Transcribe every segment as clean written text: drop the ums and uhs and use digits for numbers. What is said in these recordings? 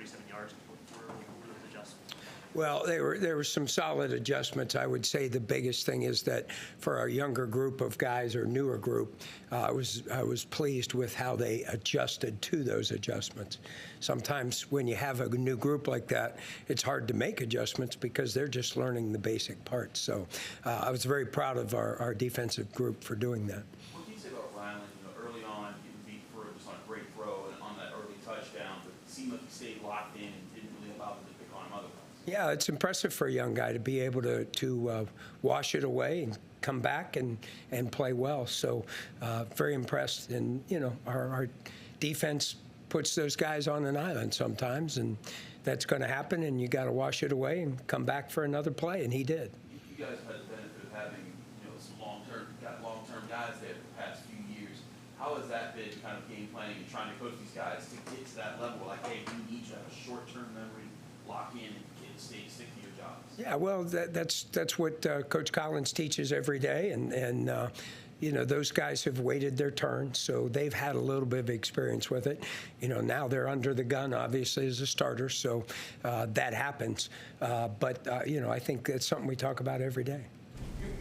37 yards. What were those adjustments? Well, there were some solid adjustments. I would say the biggest thing is that for our younger group of guys or newer group, I was pleased with how they adjusted to those adjustments. Sometimes when you have a new group like that, it's hard to make adjustments because they're just learning the basic parts. So I was very proud of our defensive group for doing that. What can you say about Ryland? Early on, getting beat for just on a great throw and on that early touchdown, but it seemed like he stayed locked in and didn't really allow them to pick on him otherwise. Yeah, it's impressive for a young guy to be able to wash it away and come back and play well. So very impressed. And, our defense puts those guys on an island sometimes, and that's going to happen, and you got to wash it away and come back for another play, and he did. You guys had the benefit of having, some long-term guys there for the past few years. How has that been kind of game planning and trying to coach these guys to get to that level? Like, hey, we need to have a short-term memory, lock in, and stick to your jobs. Yeah, well, that's what Coach Collins teaches every day, and those guys have waited their turn, so they've had a little bit of experience with it. Now they're under the gun, obviously, as a starter, so that happens. But I think it's something we talk about every day.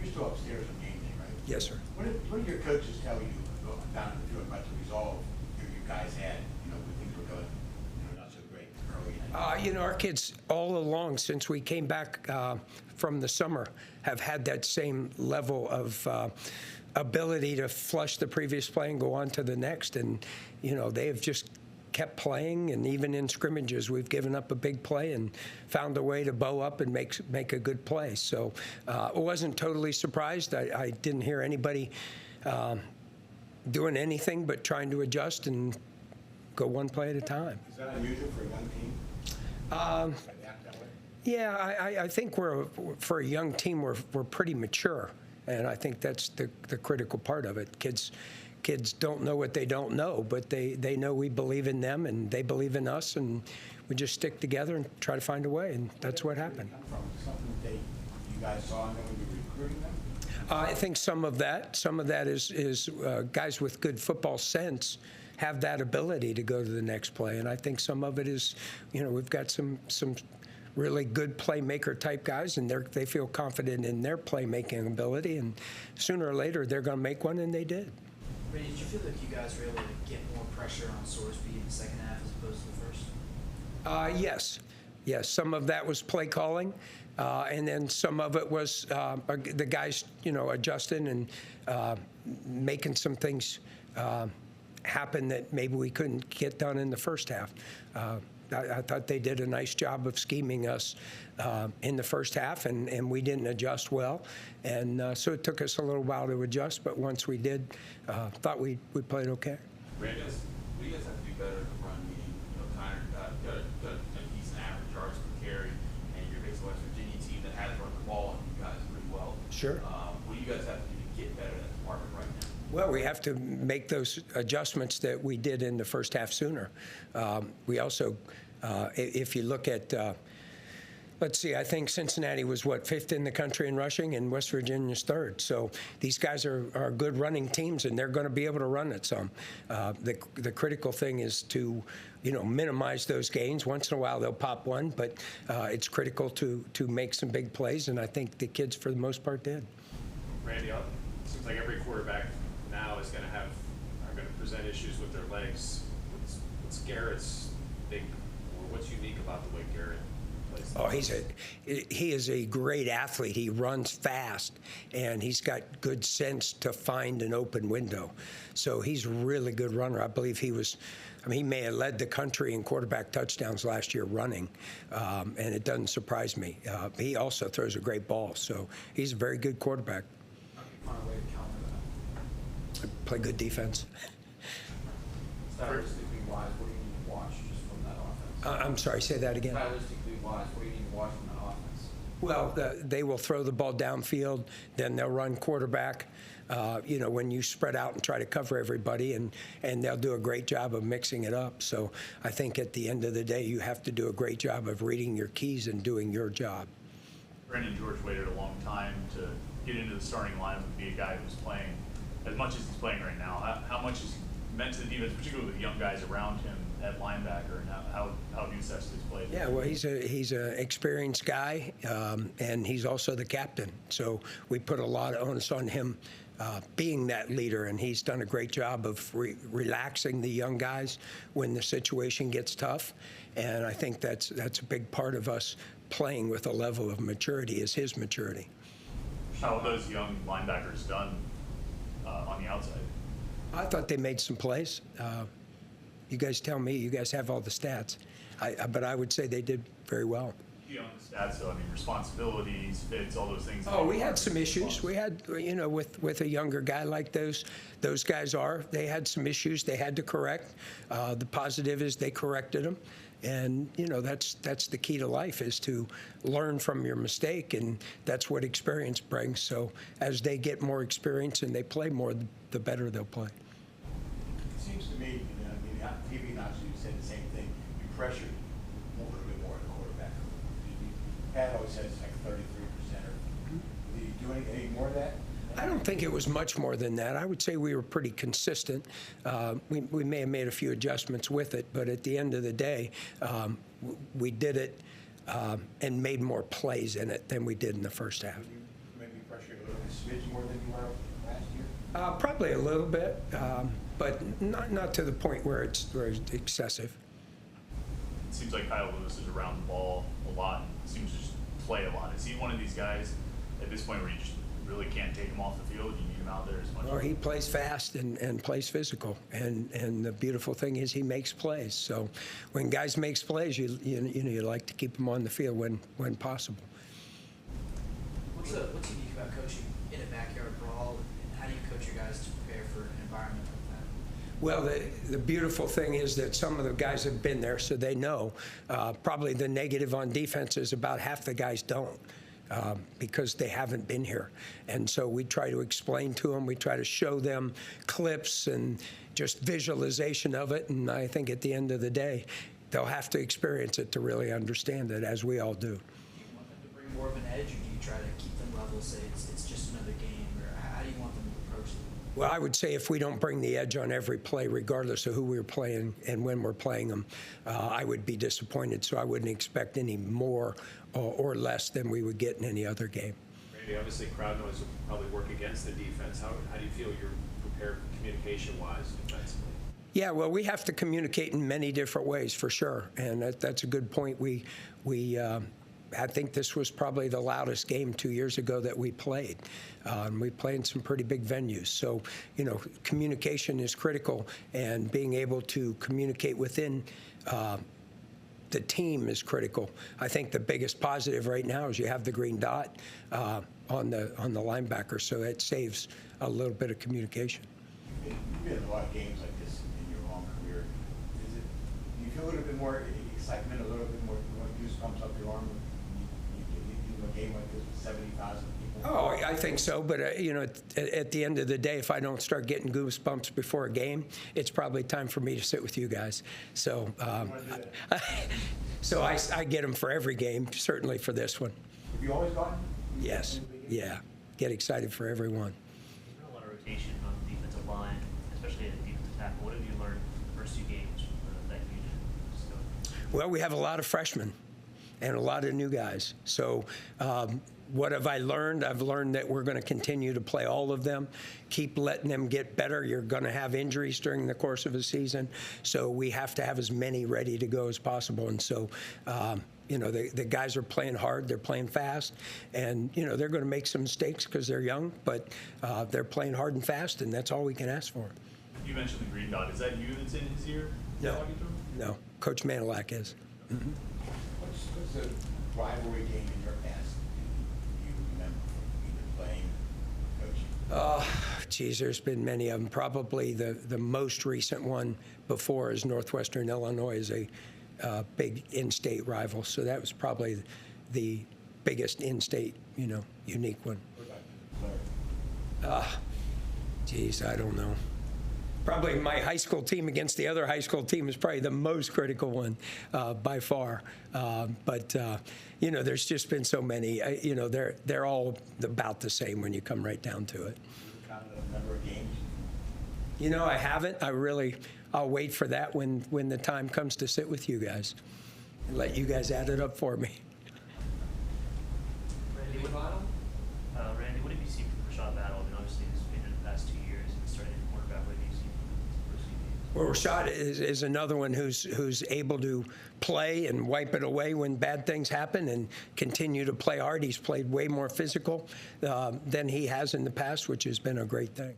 You're still upstairs on game day, right? Yes, sir. What do your coaches tell you down in the field about the resolve you guys had, when things were going, not so great early? Our kids all along since we came back from the summer have had that same level of ability to flush the previous play and go on to the next. And, they have just kept playing, and even in scrimmages, we've given up a big play and found a way to bow up and make a good play. So I wasn't totally surprised. I didn't hear anybody doing anything but trying to adjust and go one play at a time. Is that unusual for a young team? Yeah, I think for a young team, we're pretty mature, and I think that's the critical part of it. Kids don't know what they don't know, but they know we believe in them, and they believe in us, and we just stick together and try to find a way, and that's what happened. Something you guys saw when you were recruiting them? I think some of that is guys with good football sense have that ability to go to the next play, and I think some of it is, we've got some really good playmaker type guys, and they feel confident in their playmaking ability, and sooner or later they're going to make one, and they did. Ray, did you feel like you guys were able to get more pressure on Sorsby in the second half as opposed to the first? Yes. Some of that was play calling, and then some of it was the guys, adjusting and making some things happen that maybe we couldn't get done in the first half. I thought they did a nice job of scheming us in the first half, and we didn't adjust well. And so it took us a little while to adjust, but once we did, thought we played okay. Randy, what do you guys have to do better in the run meeting? Tyner got a decent average yards per carry, and you're basically a West Virginia team that has run the ball on you guys pretty well. Sure. What do you guys have to do to get better in that department right now? Well, we have to make those adjustments that we did in the first half sooner. We also, if you look at, let's see, I think Cincinnati was, fifth in the country in rushing, and West Virginia's third. So these guys are good running teams, and they're going to be able to run it some. The critical thing is to, minimize those gains. Once in a while they'll pop one, but it's critical to make some big plays, and I think the kids, for the most part, did. Randy, it seems like every quarterback now are going to present issues with their legs. What's Garrett's big, or what's unique about the way Garrett plays? Oh, he is a great athlete. He runs fast, and he's got good sense to find an open window. So he's a really good runner. I believe he may have led the country in quarterback touchdowns last year running, and it doesn't surprise me. He also throws a great ball, so he's a very good quarterback. Find a way to counter that. Play good defense. Stylistically wise, what do you need to watch just from that offense? I'm sorry, say that again. Stylistically wise, what do you need to watch from that offense? Well, they will throw the ball downfield, then they'll run quarterback, when you spread out and try to cover everybody, and they'll do a great job of mixing it up. So I think at the end of the day, you have to do a great job of reading your keys and doing your job. Brandon George waited a long time to get into the starting lineup and be a guy who's playing as much as he's playing right now. How much is meant to the defense, particularly with the young guys around him at linebacker, and how Necessity's played? Yeah, well, he's an experienced guy, and he's also the captain. So we put a lot of onus on him being that leader, and he's done a great job of relaxing the young guys when the situation gets tough. And I think that's a big part of us playing with a level of maturity is his maturity. How have those young linebackers done on the outside? I thought they made some plays. You guys tell me. You guys have all the stats. But I would say they did very well. On the stats, so I mean, responsibilities, fits, all those things. Oh, we had some issues. We had, with a younger guy like those guys they had some issues they had to correct. The positive is they corrected them. And, that's the key to life, is to learn from your mistake, and that's what experience brings. So as they get more experience and they play more, the better they'll play. It seems to me, on TV and obviously you said the same thing, you pressured a little bit more the quarterback. Pat always says like 33%. Did you do any more of that? I don't think it was much more than that. I would say we were pretty consistent. We may have made a few adjustments with it, but at the end of the day, we did it and made more plays in it than we did in the first half. You maybe pressured a little bit smidge more than you were last year? Probably a little bit, but not to the point where it's excessive. It seems like Kyle Lewis is around the ball a lot. Seems to just play a lot. Is he one of these guys at this point where you just really can't take him off the field? You need him out there as much. Or he plays fast and plays physical, and the beautiful thing is he makes plays. So when guys makes plays, you like to keep them on the field when possible. What's unique about coaching in a backyard brawl, and how do you coach your guys to prepare for an environment like that? Well, the beautiful thing is that some of the guys have been there, so they know. Probably the negative on defense is about half the guys don't. Because they haven't been here. And so we try to explain to them, we try to show them clips and just visualization of it, and I think at the end of the day, they'll have to experience it to really understand it, as we all do. Do you want them to bring more of an edge, or do you try to keep them level, say it's just another game, or how do you want them to approach it? Well, I would say if we don't bring the edge on every play, regardless of who we're playing and when we're playing them, I would be disappointed. So I wouldn't expect any more or less than we would get in any other game. Randy, obviously crowd noise will probably work against the defense. How do you feel you're prepared communication-wise defensively? Yeah, well, we have to communicate in many different ways, for sure, and that's a good point. I think this was probably the loudest game 2 years ago that we played. We played in some pretty big venues. So, communication is critical, and being able to communicate within the team is critical. I think the biggest positive right now is you have the green dot on the linebacker, so it saves a little bit of communication. You've been in a lot of games like this in your long career. Do you feel a little bit more excitement, a little bit more goosebumps up your arm? You a game like this with 70,000 people? Oh, I think so, but at the end of the day, if I don't start getting goosebumps before a game, it's probably time for me to sit with you guys. So, so I get them for every game, certainly for this one. Have you always gotten? Yes, yeah, get excited for every one. There's been a lot of rotation on the defensive line, especially at the defensive tackle. What have you learned the first two games from that unit? Well, we have a lot of freshmen and a lot of new guys. So what have I learned? I've learned that we're going to continue to play all of them, keep letting them get better. You're going to have injuries during the course of a season, so we have to have as many ready to go as possible. And so, the guys are playing hard, they're playing fast, and, they're going to make some mistakes because they're young, but they're playing hard and fast, and that's all we can ask for. You mentioned the green dot. Is that you that's in his ear? No. Talking to him? No, Coach Manilak is. Mm-hmm. What's the rivalry game in your past you remember from either playing or coaching? Geez, there's been many of them. Probably the most recent one before is Northwestern Illinois is a big in-state rival. So that was probably the biggest in-state, unique one. What about the player? Geez, I don't know. Probably my high school team against the other high school team is probably the most critical one by far. But there's just been so many. They're all about the same when you come right down to it. Kind of the number of games? You know, I haven't. I'll wait for that when the time comes to sit with you guys and let you guys add it up for me. Randy, what have you seen from Rashad Battle? I mean, obviously, he's been in the past 2 years. He's been starting at quarterback. What have you seen from his first few games? Well, Rashad is another one who's able to play and wipe it away when bad things happen and continue to play hard. He's played way more physical than he has in the past, which has been a great thing.